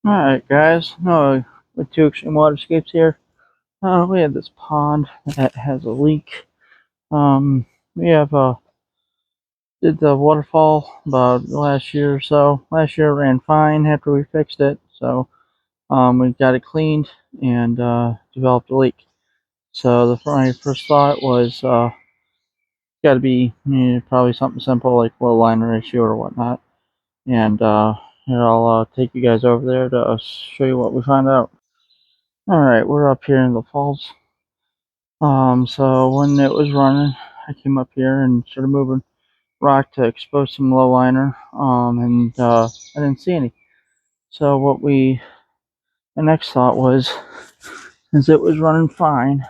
Alright guys, no, with two extreme waterscapes here, we have this pond that has a leak. We have did the waterfall about last year or so. Last year it ran fine after we fixed it, so we got it cleaned and developed a leak. So my first thought was got to be probably something simple like low liner ratio or whatnot. And here I'll take you guys over there to show you what we found out. Alright, we're up here in the falls. So when it was running, I came up here and started moving rock to expose some low liner, and I didn't see any. So my next thought was, since it was running fine,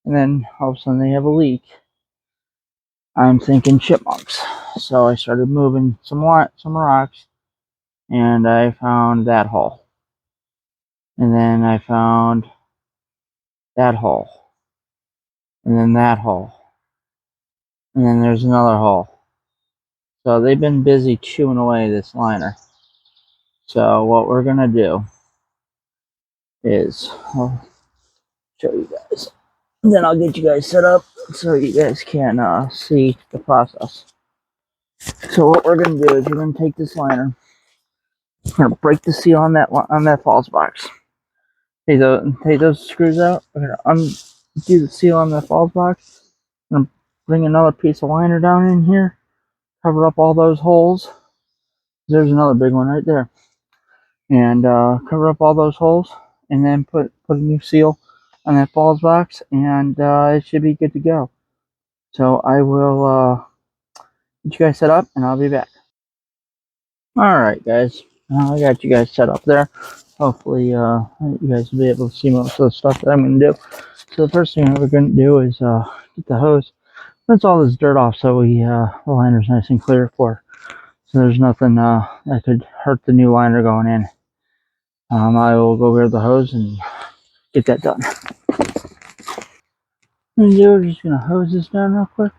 and then all of a sudden they have a leak, I'm thinking chipmunks. So I started moving some rocks, and I found that hole. And then I found that hole. And then that hole. And then there's another hole. So they've been busy chewing away this liner. So what we're gonna do is I'll show you guys. And then I'll get you guys set up so you guys can see the process. So what we're gonna do is we're gonna take this liner. We're gonna break the seal on that falls box. Take those screws out. We're gonna undo the seal on that falls box. I'm gonna bring another piece of liner down in here. Cover up all those holes. There's another big one right there. And cover up all those holes, and then put a new seal on that falls box, and it should be good to go. So I will get you guys set up, and I'll be back. Alright guys, I got you guys set up there. Hopefully you guys will be able to see most of the stuff that I'm going to do. So the first thing we're going to do is get the hose, rinse all this dirt off so the liner's nice and clear so there's nothing that could hurt the new liner going in. I will go grab the hose and get that done. And we're just gonna hose this down real quick.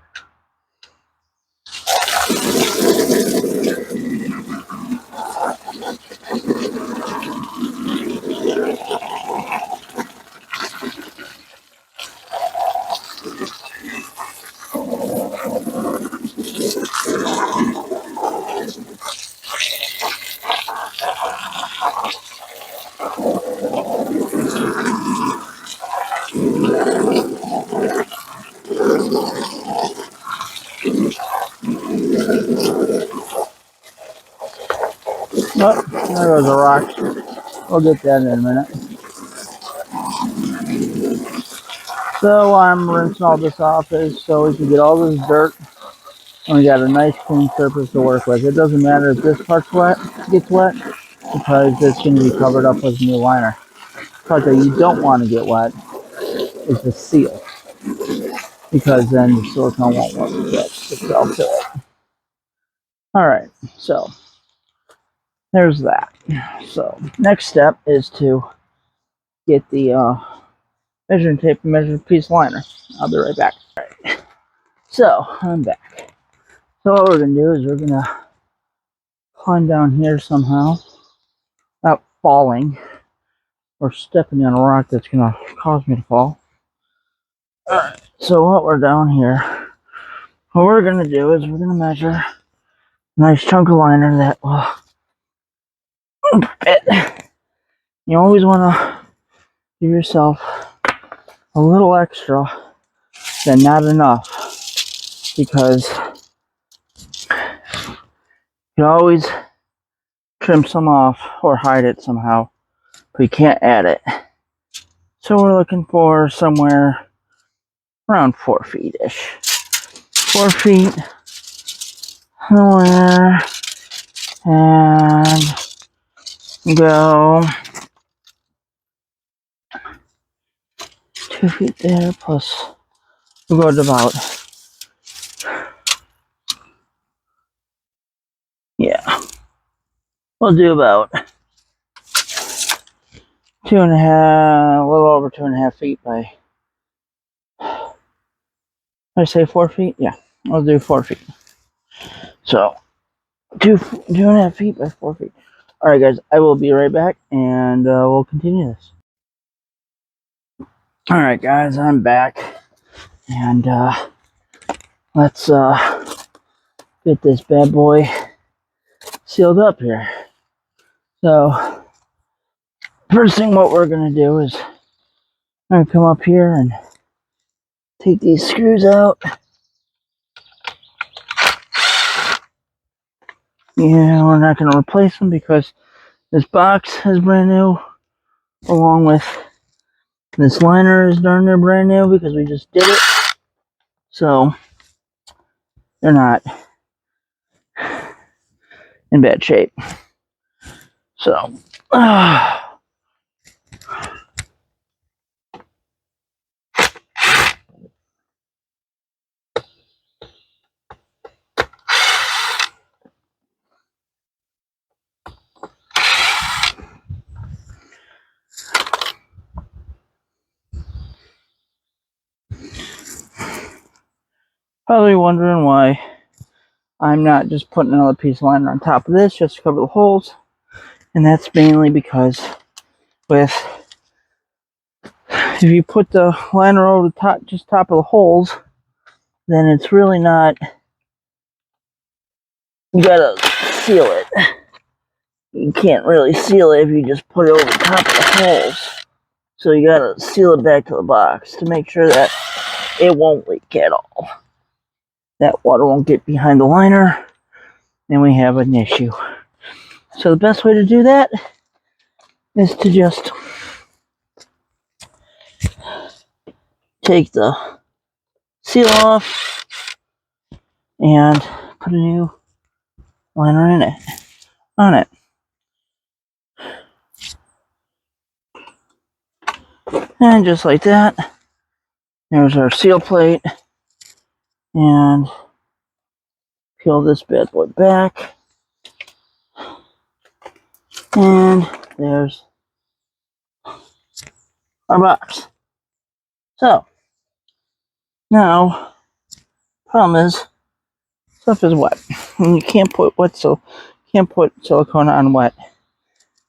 Oh, there goes a rock. We'll get that in a minute. So I'm rinsing all this off is so we can get all this dirt and we got a nice clean surface to work with. It doesn't matter if this part's gets wet, because it's going to be covered up with new liner. The part that you don't want to get wet is the seal, because then the silicone won't work itself to it. Alright, so there's that. So next step is to get the measuring tape and measure piece liner. I'll be right back. Alright, so I'm back. So what we're going to do is we're going to climb down here somehow without falling or stepping on a rock that's going to cause me to fall. Alright, so what we're down here, what we're going to do is we're going to measure a nice chunk of liner that will fit. You always want to give yourself a little extra than not enough, because you can always trim some off or hide it somehow, but you can't add it. So we're looking for somewhere around 4 feet-ish. 4 feet somewhere, and go 2 feet there, plus we'll go to about, yeah, we'll do about 2.5, a little over 2.5 feet by, I say 4 feet? Yeah, we'll do 4 feet. So 2.5 feet by 4 feet. Alright guys, I will be right back and we'll continue this. Alright guys, I'm back and let's get this bad boy sealed up here. So first thing what we're gonna do is I'm gonna come up here and take these screws out. Yeah, we're not gonna replace them because this box is brand new, along with this liner is darn near brand new because we just did it. So they're not in bad shape. So probably wondering why I'm not just putting another piece of liner on top of this just to cover the holes. And that's mainly because if you put the liner over the top, just top of the holes, then it's really not, you gotta seal it. You can't really seal it if you just put it over the top of the holes. So you gotta seal it back to the box to make sure that it won't leak at all. That water won't get behind the liner and we have an issue. So the best way to do that is to just take the seal off and put a new liner in it, on it. And just like that, there's our seal plate. And peel this bad boy back. And there's our box. So, now, problem is, stuff is wet. And you can't put silicone on wet.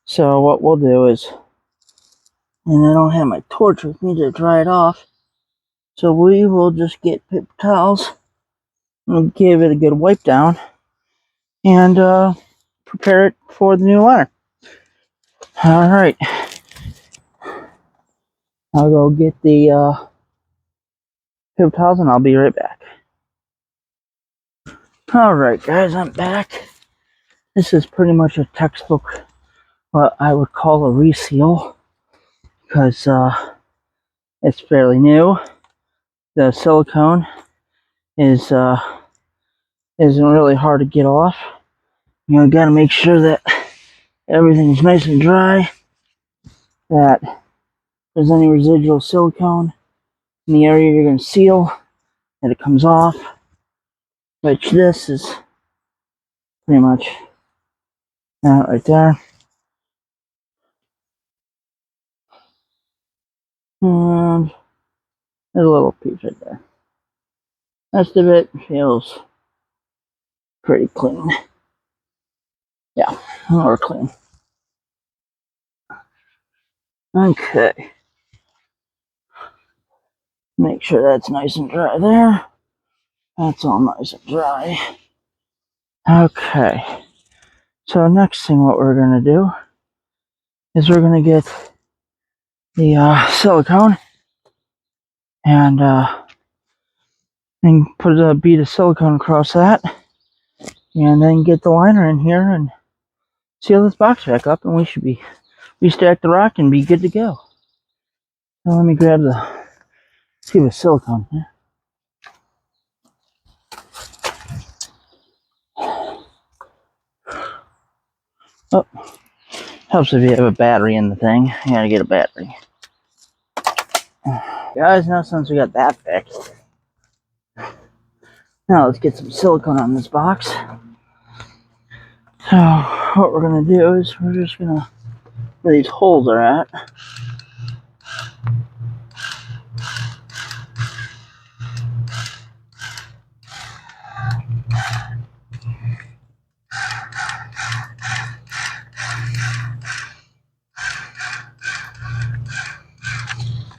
So what we'll do is, and I don't have my torch with me to dry it off, so we will just get paper towels and give it a good wipe down and prepare it for the new liner. Alright. I'll go get the paper towels and I'll be right back. Alright guys, I'm back. This is pretty much a textbook, what I would call a reseal, because it's fairly new. The silicone isn't really hard to get off. You gotta make sure that everything's nice and dry, that there's any residual silicone in the area you're gonna seal, that it comes off, which this is pretty much that right there. And there's a little piece right there. Rest of it feels pretty clean. Yeah, more clean. Okay. Make sure that's nice and dry there. That's all nice and dry. Okay. So next thing what we're going to do is we're going to get the silicone and put a bead of silicone across that, and then get the liner in here and seal this box back up, and we should be restack the rock and be good to go. Now let me grab the tube of silicone here. Oh, helps if you have a battery in the thing. You gotta get a battery. Guys, now since we got that fixed, now let's get some silicone on this box. So what we're gonna do is we're just gonna, where these holes are at,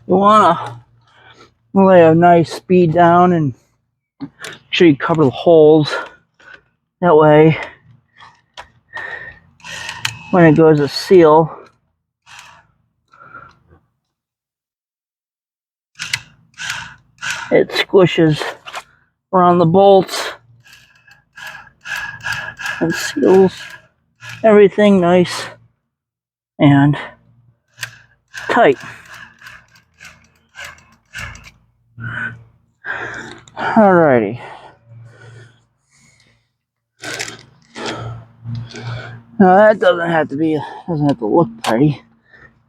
You want to lay a nice speed down and make sure you cover the holes. That way, when it goes to seal, it squishes around the bolts and seals everything nice and tight. Alrighty. Now that doesn't have to look pretty.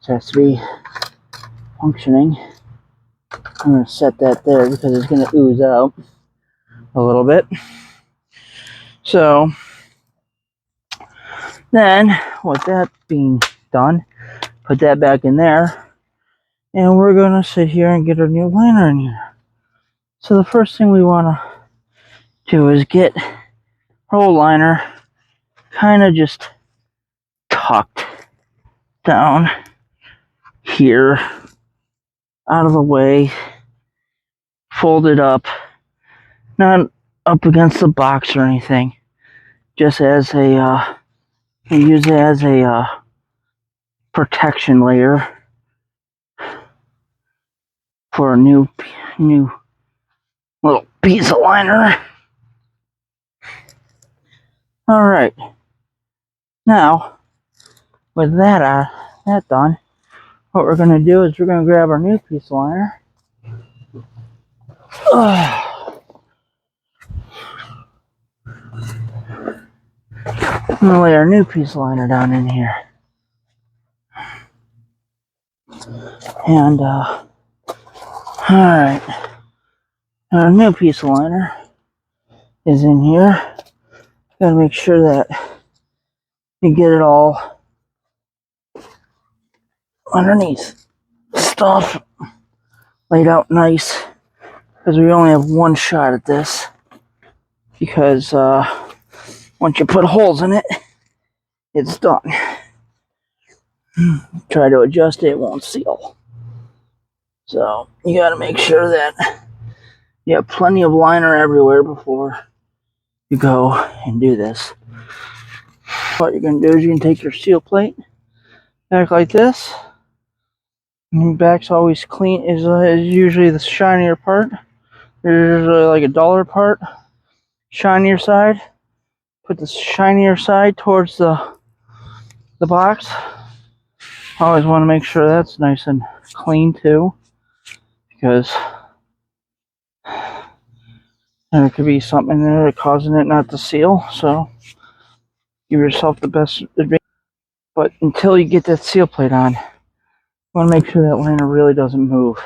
It has to be functioning. I'm going to set that there because it's going to ooze out a little bit. So then, with that being done, put that back in there, and we're going to sit here and get our new liner in here. So the first thing we want to do is get our old liner kind of just tucked down here, out of the way, folded up, not up against the box or anything, just as a use it as a protection layer for a new little piece of liner. All right, now with that done, what we're going to do is we're going to grab our new piece of liner. I'm going to lay our new piece of liner down in here. And, alright. Our new piece of liner is in here. Gotta make sure that you get it all underneath stuff laid out nice, because we only have one shot at this, because once you put holes in it, it's done. Try to adjust it, it won't seal. So you gotta make sure that you have plenty of liner everywhere before you go and do this. What you're going to do is you can take your seal plate back like this. And the back's always clean, is usually the shinier part. There's usually like a duller part, shinier side. Put the shinier side towards the box. Always want to make sure that's nice and clean too, because there could be something in there causing it not to seal. So give yourself the best advantage. But until you get that seal plate on, you want to make sure that liner really doesn't move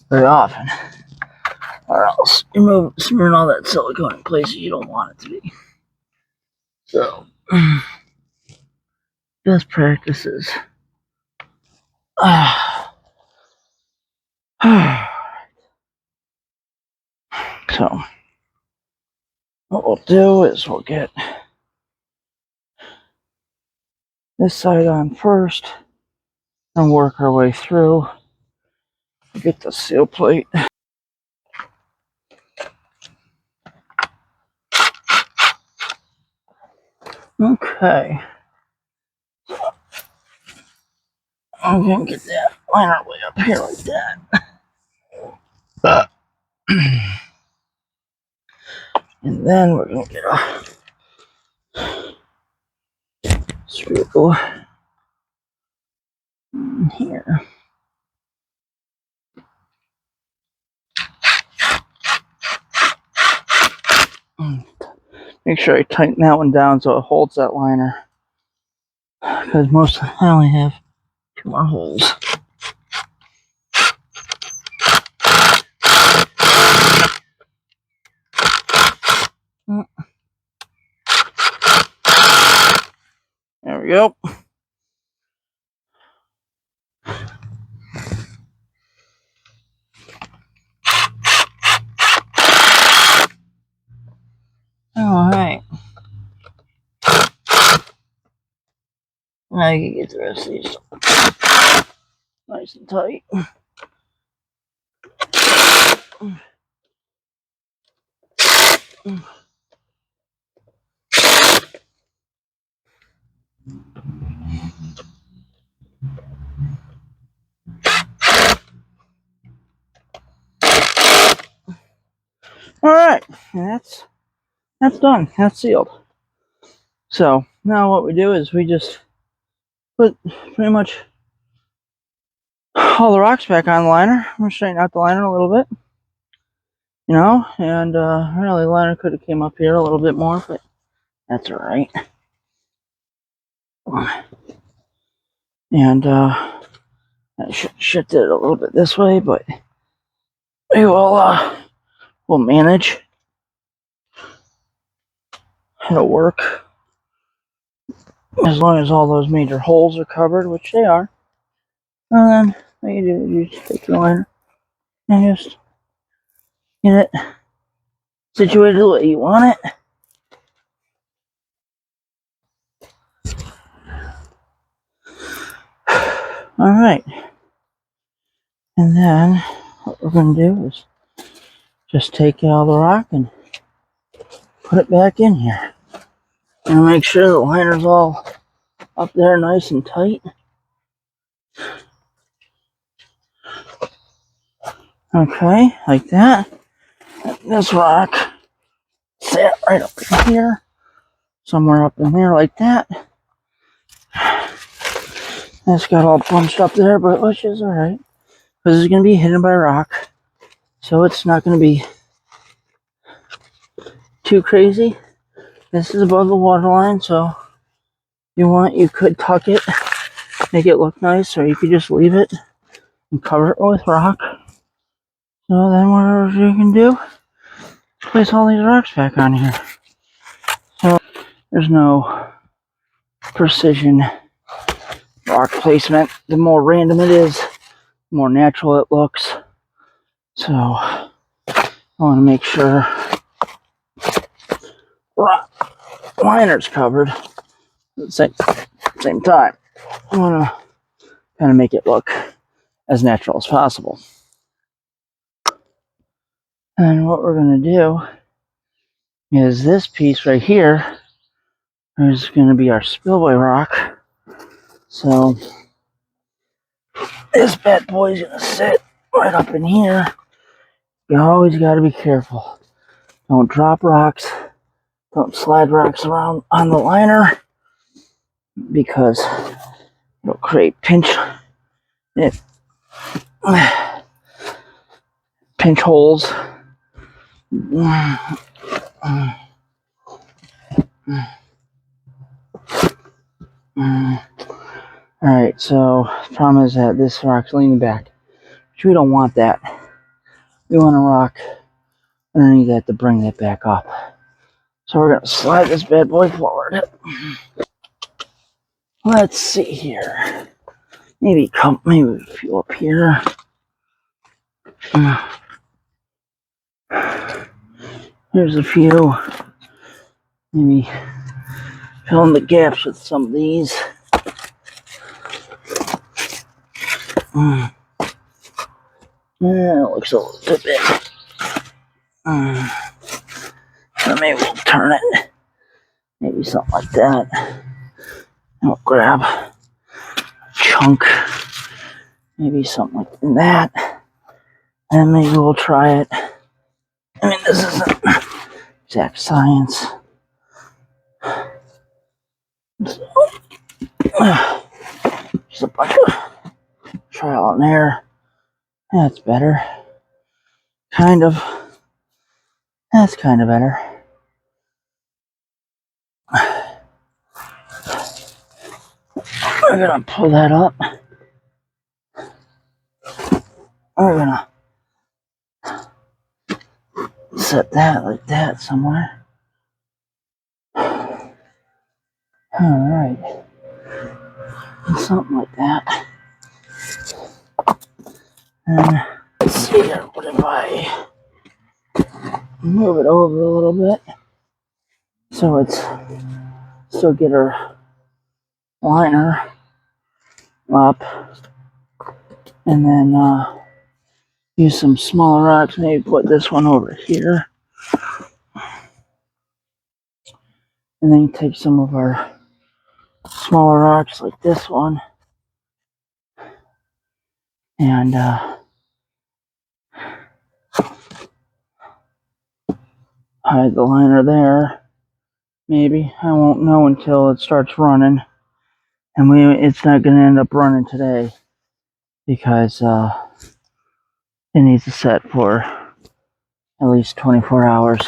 very often, or else you're smearing all that silicone in places you don't want it to be. So, best practices. So, what we'll do is we'll get this side on first and work our way through. Get the seal plate. Okay. I'm gonna get that liner way up here like that. And then we're gonna get a screw in here. Make sure I tighten that one down so it holds that liner, because I only have 2 more holes. There we go. Alright. Now you can get the rest of these. nice and tight. All right, and that's done. That's sealed. So now what we do is we just put pretty much all the rocks back on the liner. I'm gonna straighten out the liner a little bit, you know, and really the liner could have came up here a little bit more, but that's all right. And I should shift it a little bit this way, but we will we'll manage. It'll work as long as all those major holes are covered, which they are. And then what you do is you just take your liner and just get it situated the way you want it. All right. And then what we're going to do is just take out the rock and put it back in here. And make sure the liner's all up there nice and tight. Okay, like that. This rock sat right up in here. Somewhere up in there like that. It's got all bunched up there, but which is alright. Because it's going to be hidden by rock. So it's not going to be too crazy. This is above the water line, so if you want, you could tuck it, make it look nice, or you could just leave it and cover it with rock. So then whatever you can do, place all these rocks back on here. So there's no precision rock placement. The more random it is, the more natural it looks. So I want to make sure rock liner's covered at the same time. I want to kind of make it look as natural as possible. And what we're going to do is this piece right here is going to be our spillway rock. So this bad boy's going to sit right up in here. You always got to be careful. Don't drop rocks. Don't slide rocks around on the liner because it'll create pinch holes. Alright, so the problem is that this rock's leaning back, which we don't want that. We want a rock underneath that to bring that back up. So we're going to slide this bad boy forward. Let's see here. Maybe a few up here. There's a few. Maybe fill in the gaps with some of these. It looks a little bit. So maybe we'll turn it. Maybe something like that. And we'll grab a chunk. Maybe something like that. And maybe we'll try it. I mean, this isn't exact science. So, just a bunch of trial and error. That's better. Kind of. That's kind of better. We're gonna pull that up. We're gonna set that like that somewhere. Alright. Something like that. And let's see here. What if I move it over a little bit so it's still get our liner up. And then use some smaller rocks, maybe put this one over here. And then take some of our smaller rocks like this one. And hide the liner there. Maybe. I won't know until it starts running. And it's not going to end up running today because it needs to set for at least 24 hours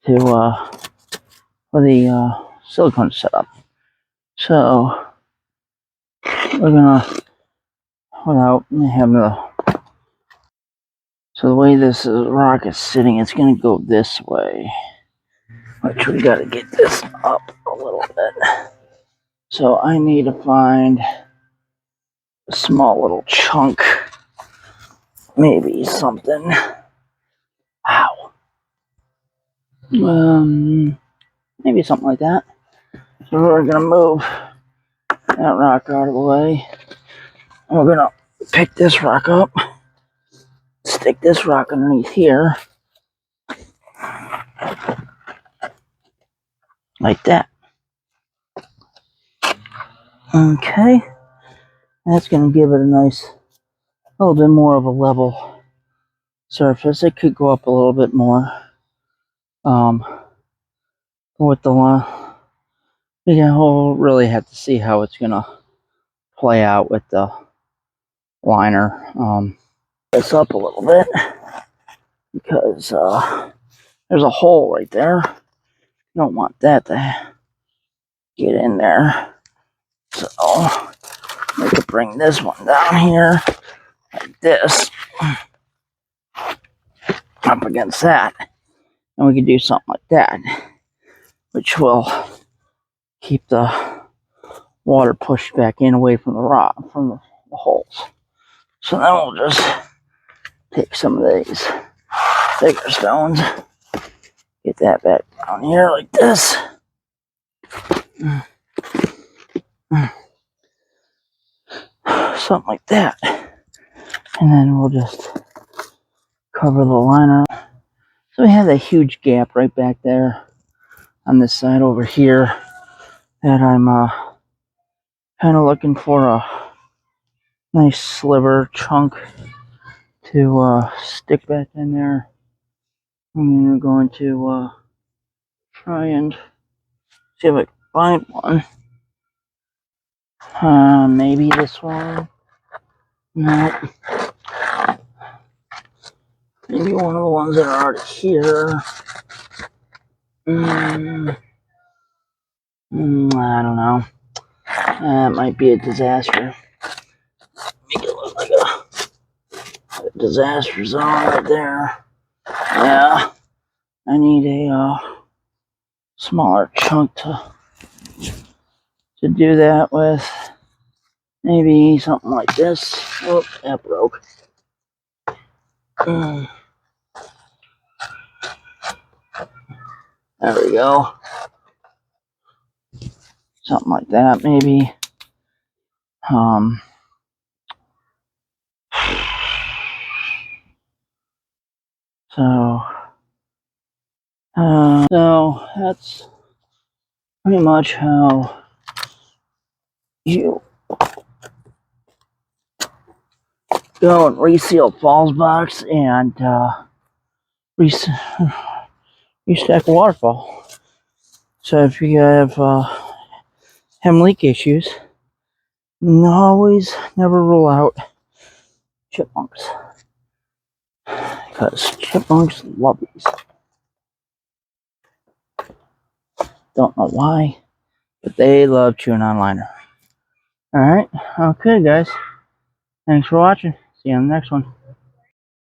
to for the silicone setup. So we're gonna, without having the, so the way this rock is sitting, it's gonna go this way, which we gotta get this up a little bit. So I need to find a small little chunk, maybe something. Ow. Maybe something like that. So we're gonna move that rock out of the way. And we're gonna pick this rock up, stick this rock underneath here, like that. Okay, that's gonna give it a nice, a little bit more of a level surface. It could go up a little bit more. With the line, we'll really have to see how it's gonna play out with the liner. This up a little bit because there's a hole right there. You don't want that to get in there. So we could bring this one down here like this up against that, and we could do something like that, which will keep the water pushed back in away from the rock, from the holes. So then we'll just take some of these bigger stones, get that back down here like this. Something like that. And then we'll just cover the liner. So we have that huge gap right back there on this side over here that I'm kind of looking for a nice sliver chunk to stick back in there. I'm going to try and see if I can find one. Maybe this one. No. Maybe one of the ones that are already here. I don't know. That might be a disaster. Make it look like a disaster zone right there. Yeah. I need a smaller chunk to do that with. Maybe something like this. Oh, that broke. There we go. Something like that, maybe. So that's pretty much how you go and reseal falls box and restack a waterfall. So if you have hem leak issues, never rule out chipmunks, because chipmunks love these. Don't know why, but they love chewing on liner. Alright, okay guys, thanks for watching. See you on the next one.